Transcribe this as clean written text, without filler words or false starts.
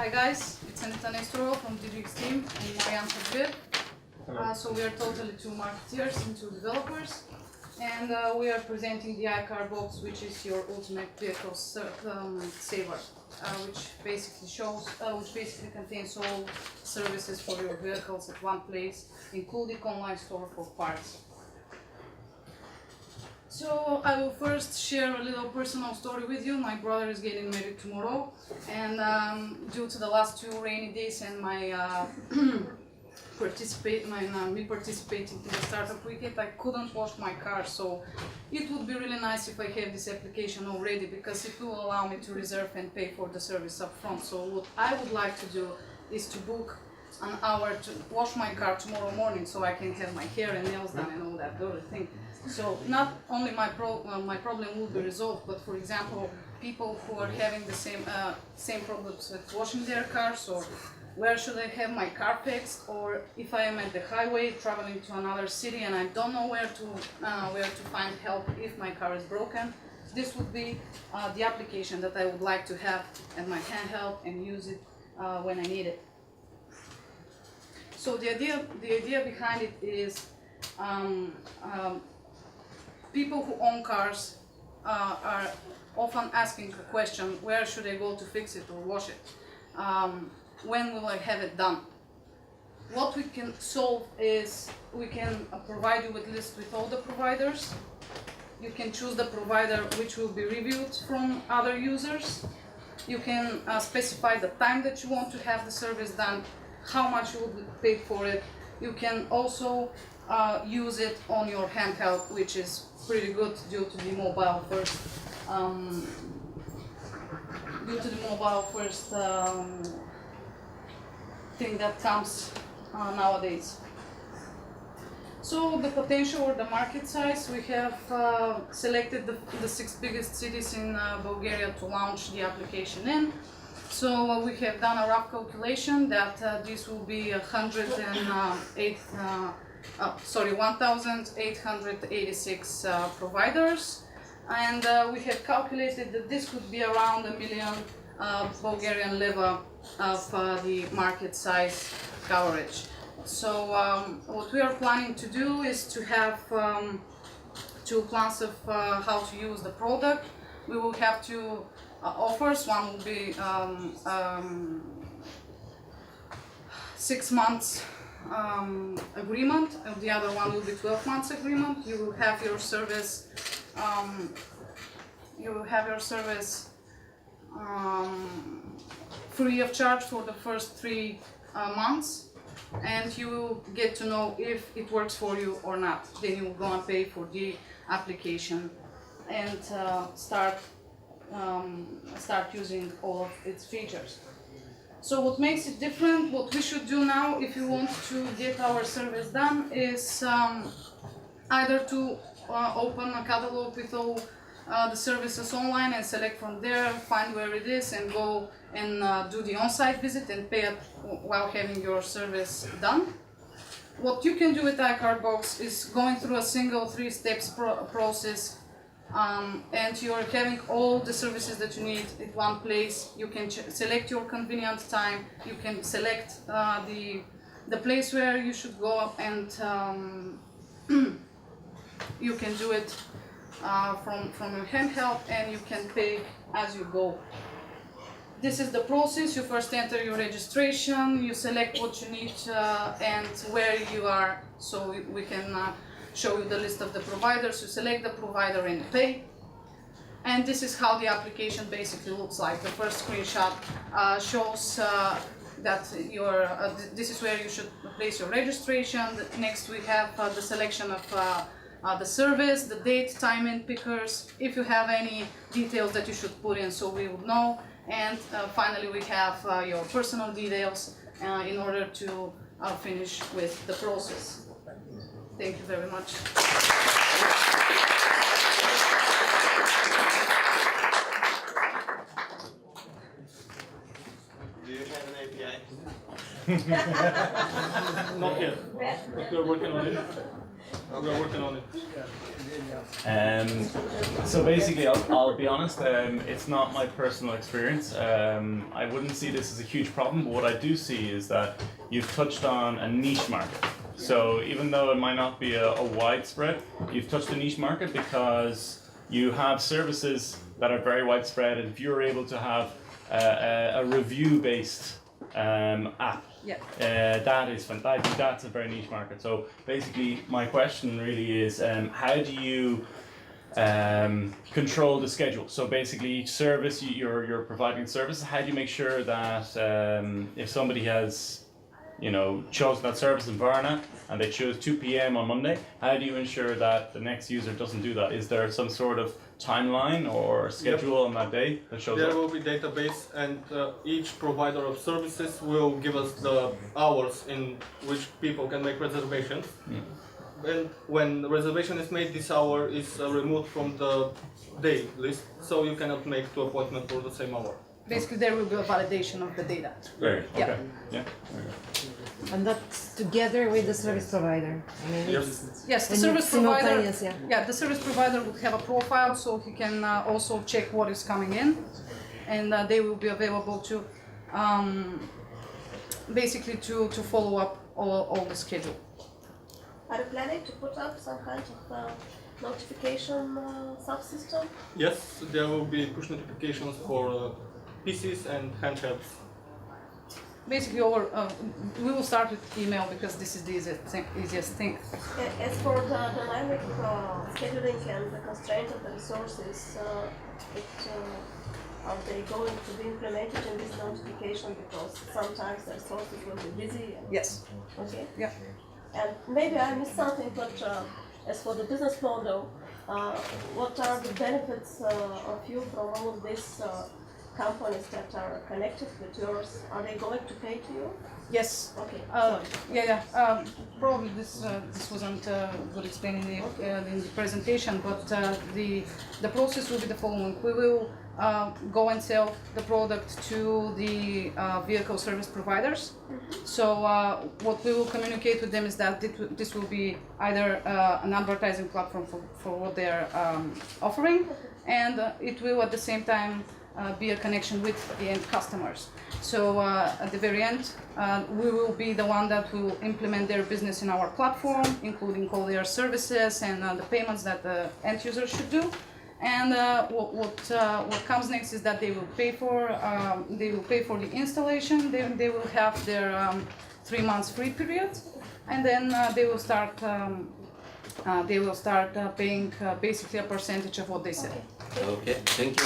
Hi guys, it's Anita Nestorov from DGX team and Marian Fadbir. So we are totally two marketeers and two developers, and we are presenting the iCarBox, which is your ultimate vehicle saver, which basically contains all services for your vehicles at one place, including online store for parts. So I will first share a little personal story with you. My brother is getting married tomorrow, and due to the last 2 rainy days and my me participating in the startup weekend, I couldn't wash my car. So it would be really nice if I have this application already, because it will allow me to reserve and pay for the service up front. So what I would like to do is to book an hour to wash my car tomorrow morning, so I can have my hair and nails done and all that dirty thing. So not only my problem will be resolved, but for example, people who are having the same problems with washing their cars, or where should I have my car fixed, or if I am at the highway traveling to another city and I don't know where to find help if my car is broken, this would be the application that I would like to have at my handheld and use it when I need it. So the idea behind it is people who own cars are often asking the question, where should I go to fix it or wash it? When will I have it done? What we can solve is we can provide you with a list with all the providers. You can choose the provider which will be reviewed from other users. You can specify the time that you want to have the service done, how much you will be paid for it. You can also use it on your handheld, which is pretty good due to the mobile first thing that comes nowadays. So the potential or the market size, we have selected the 6 biggest cities in Bulgaria to launch the application in. So we have done a rough calculation that this will be 1,886 providers, and we have calculated that this could be around 1 million Bulgarian leva of the market size coverage. So what we are planning to do is to have 2 plans of how to use the product. We will have 2 offers. One will be 6 months agreement, and the other one will be 12 months agreement. You will have your service. Free of charge for the first 3 months, and you will get to know if it works for you or not. Then you will go and pay for the application and start using all of its features. So what makes it different, what we should do now if you want to get our service done, is either to open a catalog with all the services online and select from there, find where it is, and go and do the on-site visit and pay it while having your service done. What you can do with iCarBox is going through a single 3 steps process, and you are having all the services that you need at one place. You can select your convenient time. You can select the place where you should go, and you can do it from your handheld, and you can pay as you go. This is the process. You first enter your registration, you select what you need and where you are, so we can show you the list of the providers. You select the provider and pay. And this is how the application basically looks like. The first screenshot shows that this is where you should place your registration. Next we have the selection of the service, the date, time, and pickers, if you have any details that you should put in so we would know. And finally we have your personal details in order to finish with the process. Thank you very much. Do you have an API? Not yet, but we're working on it. We're working on it. So basically, I'll be honest, it's not my personal experience. I wouldn't see this as a huge problem, but what I do see is that you've touched on a niche market. So even though it might not be a widespread, you've touched a niche market because you have services that are very widespread, and if you're able to have a review-based app, that is fantastic. I think that's a very niche market. So basically, my question really is, how do you control the schedule? So basically, each service you're providing services. How do you make sure that if somebody has chosen that service in Varna and they choose 2 p.m. on Monday, how do you ensure that the next user doesn't do that? Is there some sort of timeline or schedule on that day that shows There up? will be database, and each provider of services will give us the hours in which people can make reservations. And when the reservation is made, this hour is removed from the day list, so you cannot make 2 appointments for the same hour. Basically, there will be a validation of the data. Very Yeah. okay. Yeah. Very good. And that's together with the service provider. I mean, Yes, the and service provider. simultaneous, yeah. The service provider would have a profile, so he can also check what is coming in, and they will be available to basically to follow up all the schedule. Are you planning to put up some kind of notification subsystem? Yes, there will be push notifications for PCs and handhelds. Basically, we will start with email because this is the easiest thing. As for the dynamic scheduling and the constraint of the resources, are they going to be implemented in this notification, because sometimes the resources will be busy? Yes. Okay. Yeah. And maybe I missed something, but as for the business model, what are the benefits of you from all of these companies that are connected with yours? Are they going to pay to you? Yes. Okay. Probably this wasn't good explained in the presentation, but the process will be the following. We will go and sell the product to the vehicle service providers. So what we will communicate with them is that this will be either an advertising platform for what they're offering, and it will at the same time be a connection with the end customers. So at the very end, we will be the one that will implement their business in our platform, including all their services and the payments that the end user should do. And what comes next is that they will pay for the installation. They will have their 3 months free period, and then they will start paying basically a percentage of what they sell. Okay, thank you.